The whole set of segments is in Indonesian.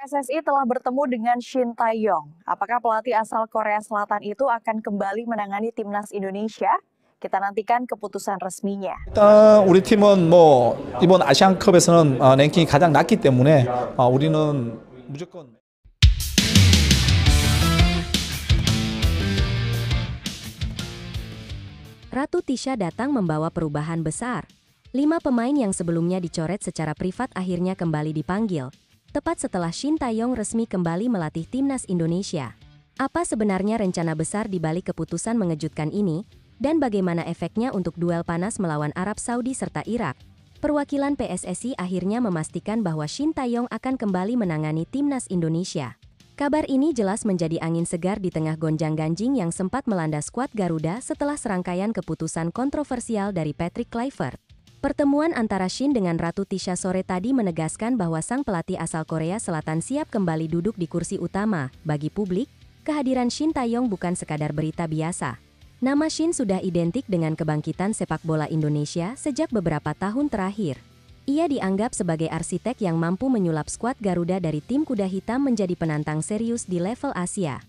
PSSI telah bertemu dengan Shin Tae-yong. Apakah pelatih asal Korea Selatan itu akan kembali menangani timnas Indonesia? Kita nantikan keputusan resminya. 일단 우리 팀은 이번 아시안컵에서는 랭킹이 가장 낮기 때문에 우리는 무조건 Ratu Tisha datang membawa perubahan besar. 5 pemain yang sebelumnya dicoret secara privat akhirnya kembali dipanggil, tepat setelah Shin Tae-yong resmi kembali melatih timnas Indonesia. Apa sebenarnya rencana besar di balik keputusan mengejutkan ini, dan bagaimana efeknya untuk duel panas melawan Arab Saudi serta Irak? Perwakilan PSSI akhirnya memastikan bahwa Shin Tae-yong akan kembali menangani timnas Indonesia. Kabar ini jelas menjadi angin segar di tengah gonjang-ganjing yang sempat melanda skuad Garuda setelah serangkaian keputusan kontroversial dari Patrick Kluivert. Pertemuan antara Shin dengan Ratu Tisha sore tadi menegaskan bahwa sang pelatih asal Korea Selatan siap kembali duduk di kursi utama. Bagi publik, kehadiran Shin Tae-yong bukan sekadar berita biasa. Nama Shin sudah identik dengan kebangkitan sepak bola Indonesia sejak beberapa tahun terakhir. Ia dianggap sebagai arsitek yang mampu menyulap skuad Garuda dari tim kuda hitam menjadi penantang serius di level Asia.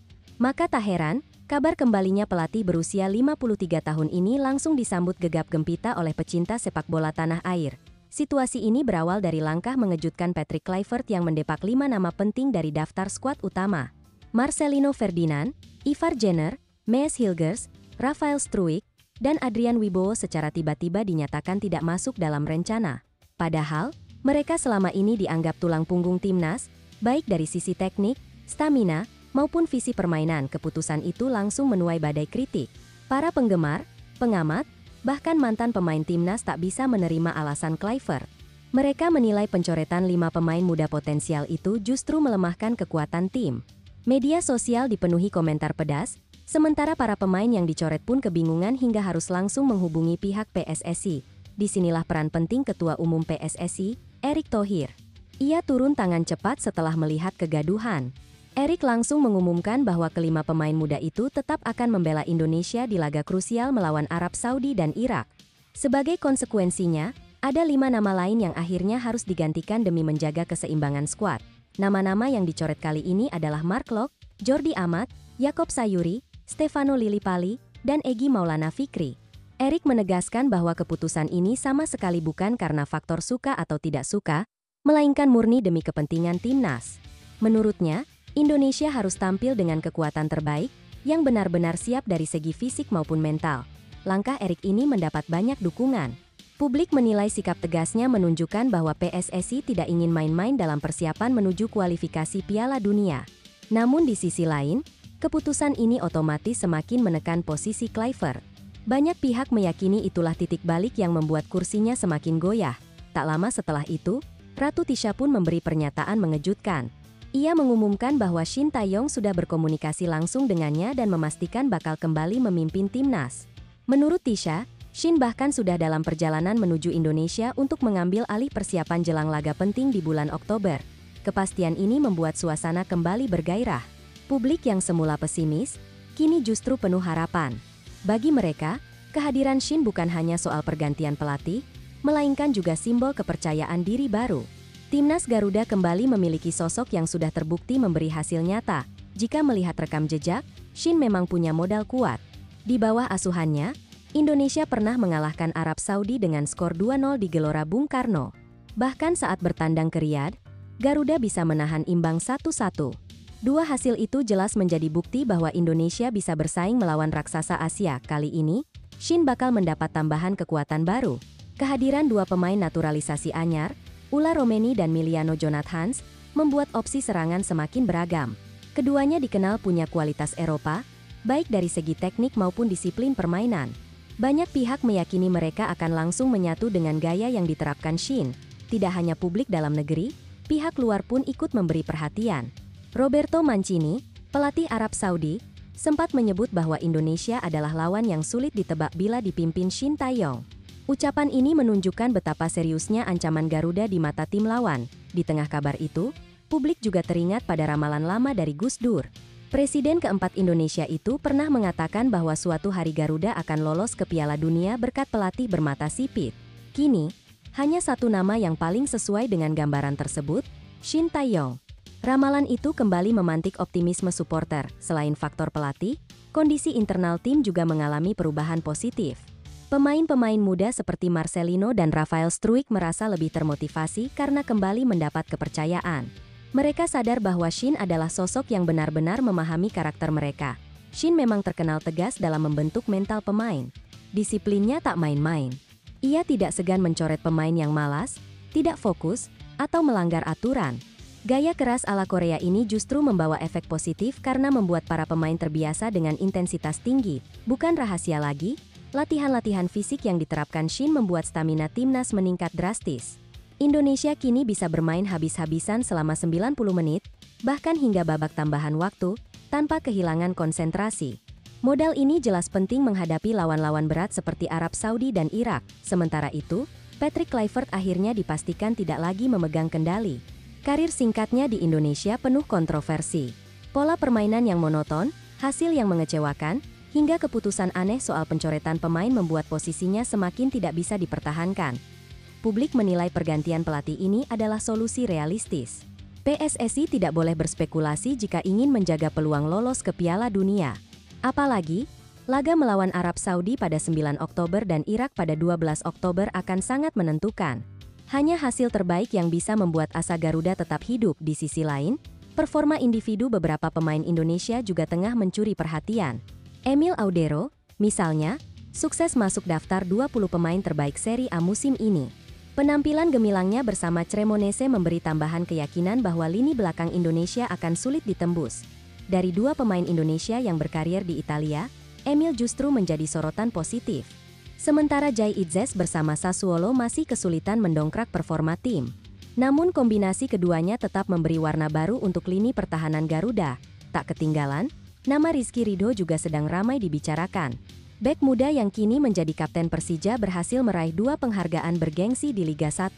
Maka tak heran, kabar kembalinya pelatih berusia 53 tahun ini langsung disambut gegap gempita oleh pecinta sepak bola tanah air. Situasi ini berawal dari langkah mengejutkan Patrick Kluivert yang mendepak 5 nama penting dari daftar skuad utama. Marcelino Ferdinand, Ivar Jenner, Mees Hilgers, Rafael Struijk, dan Adrian Wibowo secara tiba-tiba dinyatakan tidak masuk dalam rencana. Padahal, mereka selama ini dianggap tulang punggung timnas, baik dari sisi teknik, stamina, maupun visi permainan. Keputusan itu langsung menuai badai kritik. Para penggemar, pengamat, bahkan mantan pemain timnas tak bisa menerima alasan Kluivert. Mereka menilai pencoretan 5 pemain muda potensial itu justru melemahkan kekuatan tim. Media sosial dipenuhi komentar pedas, sementara para pemain yang dicoret pun kebingungan hingga harus langsung menghubungi pihak PSSI. Disinilah peran penting Ketua Umum PSSI, Erick Thohir. Ia turun tangan cepat setelah melihat kegaduhan. Erick langsung mengumumkan bahwa kelima pemain muda itu tetap akan membela Indonesia di laga krusial melawan Arab Saudi dan Irak. Sebagai konsekuensinya, ada 5 nama lain yang akhirnya harus digantikan demi menjaga keseimbangan skuad. Nama-nama yang dicoret kali ini adalah Mark Locke, Jordi Amat, Yakob Sayuri, Stefano Lillipali, dan Egy Maulana Fikri. Erick menegaskan bahwa keputusan ini sama sekali bukan karena faktor suka atau tidak suka, melainkan murni demi kepentingan timnas. Menurutnya, Indonesia harus tampil dengan kekuatan terbaik, yang benar-benar siap dari segi fisik maupun mental. Langkah Erick ini mendapat banyak dukungan. Publik menilai sikap tegasnya menunjukkan bahwa PSSI tidak ingin main-main dalam persiapan menuju kualifikasi Piala Dunia. Namun di sisi lain, keputusan ini otomatis semakin menekan posisi Kluivert. Banyak pihak meyakini itulah titik balik yang membuat kursinya semakin goyah. Tak lama setelah itu, Ratu Tisha pun memberi pernyataan mengejutkan. Ia mengumumkan bahwa Shin Tae-yong sudah berkomunikasi langsung dengannya dan memastikan bakal kembali memimpin timnas. Menurut Tisha, Shin bahkan sudah dalam perjalanan menuju Indonesia untuk mengambil alih persiapan jelang laga penting di bulan Oktober. Kepastian ini membuat suasana kembali bergairah. Publik yang semula pesimis, kini justru penuh harapan. Bagi mereka, kehadiran Shin bukan hanya soal pergantian pelatih, melainkan juga simbol kepercayaan diri baru. Timnas Garuda kembali memiliki sosok yang sudah terbukti memberi hasil nyata. Jika melihat rekam jejak, Shin memang punya modal kuat. Di bawah asuhannya, Indonesia pernah mengalahkan Arab Saudi dengan skor 2-0 di Gelora Bung Karno. Bahkan saat bertandang ke Riyadh, Garuda bisa menahan imbang 1-1. Dua hasil itu jelas menjadi bukti bahwa Indonesia bisa bersaing melawan raksasa Asia. Kali ini, Shin bakal mendapat tambahan kekuatan baru. Kehadiran 2 pemain naturalisasi anyar, Ula Romeni dan Miliano Jonathans, membuat opsi serangan semakin beragam. Keduanya dikenal punya kualitas Eropa, baik dari segi teknik maupun disiplin permainan. Banyak pihak meyakini mereka akan langsung menyatu dengan gaya yang diterapkan Shin. Tidak hanya publik dalam negeri, pihak luar pun ikut memberi perhatian. Roberto Mancini, pelatih Arab Saudi, sempat menyebut bahwa Indonesia adalah lawan yang sulit ditebak bila dipimpin Shin Tae-yong. Ucapan ini menunjukkan betapa seriusnya ancaman Garuda di mata tim lawan. Di tengah kabar itu, publik juga teringat pada ramalan lama dari Gus Dur. Presiden keempat Indonesia itu pernah mengatakan bahwa suatu hari Garuda akan lolos ke Piala Dunia berkat pelatih bermata sipit. Kini, hanya satu nama yang paling sesuai dengan gambaran tersebut, Shin Tae-yong. Ramalan itu kembali memantik optimisme supporter. Selain faktor pelatih, kondisi internal tim juga mengalami perubahan positif. Pemain-pemain muda seperti Marcelino dan Rafael Struijk merasa lebih termotivasi karena kembali mendapat kepercayaan. Mereka sadar bahwa Shin adalah sosok yang benar-benar memahami karakter mereka. Shin memang terkenal tegas dalam membentuk mental pemain. Disiplinnya tak main-main. Ia tidak segan mencoret pemain yang malas, tidak fokus, atau melanggar aturan. Gaya keras ala Korea ini justru membawa efek positif karena membuat para pemain terbiasa dengan intensitas tinggi. Bukan rahasia lagi, latihan-latihan fisik yang diterapkan Shin membuat stamina timnas meningkat drastis. Indonesia kini bisa bermain habis-habisan selama 90 menit, bahkan hingga babak tambahan waktu, tanpa kehilangan konsentrasi. Modal ini jelas penting menghadapi lawan-lawan berat seperti Arab Saudi dan Irak. Sementara itu, Patrick Kluivert akhirnya dipastikan tidak lagi memegang kendali. Karir singkatnya di Indonesia penuh kontroversi. Pola permainan yang monoton, hasil yang mengecewakan, hingga keputusan aneh soal pencoretan pemain membuat posisinya semakin tidak bisa dipertahankan. Publik menilai pergantian pelatih ini adalah solusi realistis. PSSI tidak boleh berspekulasi jika ingin menjaga peluang lolos ke Piala Dunia. Apalagi, laga melawan Arab Saudi pada 9 Oktober dan Irak pada 12 Oktober akan sangat menentukan. Hanya hasil terbaik yang bisa membuat asa Garuda tetap hidup. Di sisi lain, performa individu beberapa pemain Indonesia juga tengah mencuri perhatian. Emil Audero, misalnya, sukses masuk daftar 20 pemain terbaik Serie A musim ini. Penampilan gemilangnya bersama Cremonese memberi tambahan keyakinan bahwa lini belakang Indonesia akan sulit ditembus. Dari dua pemain Indonesia yang berkarier di Italia, Emil justru menjadi sorotan positif. Sementara Jai Itzes bersama Sassuolo masih kesulitan mendongkrak performa tim. Namun kombinasi keduanya tetap memberi warna baru untuk lini pertahanan Garuda. Tak ketinggalan, nama Rizky Ridho juga sedang ramai dibicarakan. Bek muda yang kini menjadi kapten Persija berhasil meraih 2 penghargaan bergengsi di Liga 1.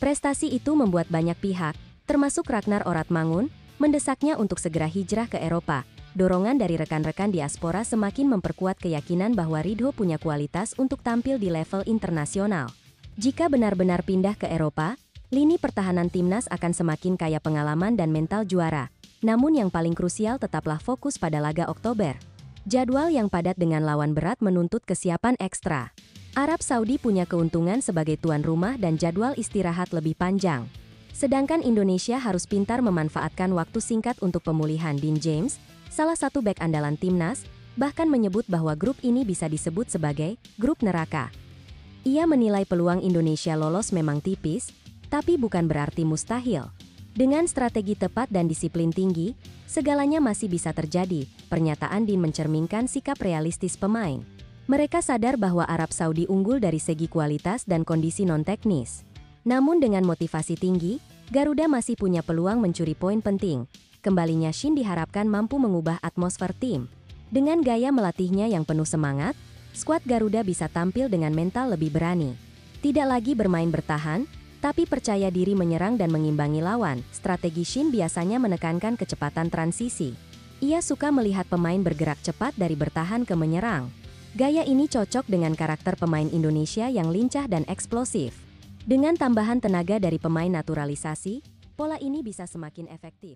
Prestasi itu membuat banyak pihak, termasuk Ragnar Oratmangun, mendesaknya untuk segera hijrah ke Eropa. Dorongan dari rekan-rekan diaspora semakin memperkuat keyakinan bahwa Ridho punya kualitas untuk tampil di level internasional. Jika benar-benar pindah ke Eropa, lini pertahanan timnas akan semakin kaya pengalaman dan mental juara. Namun yang paling krusial tetaplah fokus pada laga Oktober. Jadwal yang padat dengan lawan berat menuntut kesiapan ekstra. Arab Saudi punya keuntungan sebagai tuan rumah dan jadwal istirahat lebih panjang. Sedangkan Indonesia harus pintar memanfaatkan waktu singkat untuk pemulihan. Dean James, salah satu bek andalan timnas, bahkan menyebut bahwa grup ini bisa disebut sebagai grup neraka. Ia menilai peluang Indonesia lolos memang tipis, tapi bukan berarti mustahil. Dengan strategi tepat dan disiplin tinggi, segalanya masih bisa terjadi. Pernyataan Dean mencerminkan sikap realistis pemain. Mereka sadar bahwa Arab Saudi unggul dari segi kualitas dan kondisi non-teknis. Namun dengan motivasi tinggi, Garuda masih punya peluang mencuri poin penting. Kembalinya Shin diharapkan mampu mengubah atmosfer tim. Dengan gaya melatihnya yang penuh semangat, skuad Garuda bisa tampil dengan mental lebih berani. Tidak lagi bermain bertahan, tapi percaya diri menyerang dan mengimbangi lawan. Strategi Shin biasanya menekankan kecepatan transisi. Ia suka melihat pemain bergerak cepat dari bertahan ke menyerang. Gaya ini cocok dengan karakter pemain Indonesia yang lincah dan eksplosif. Dengan tambahan tenaga dari pemain naturalisasi, pola ini bisa semakin efektif.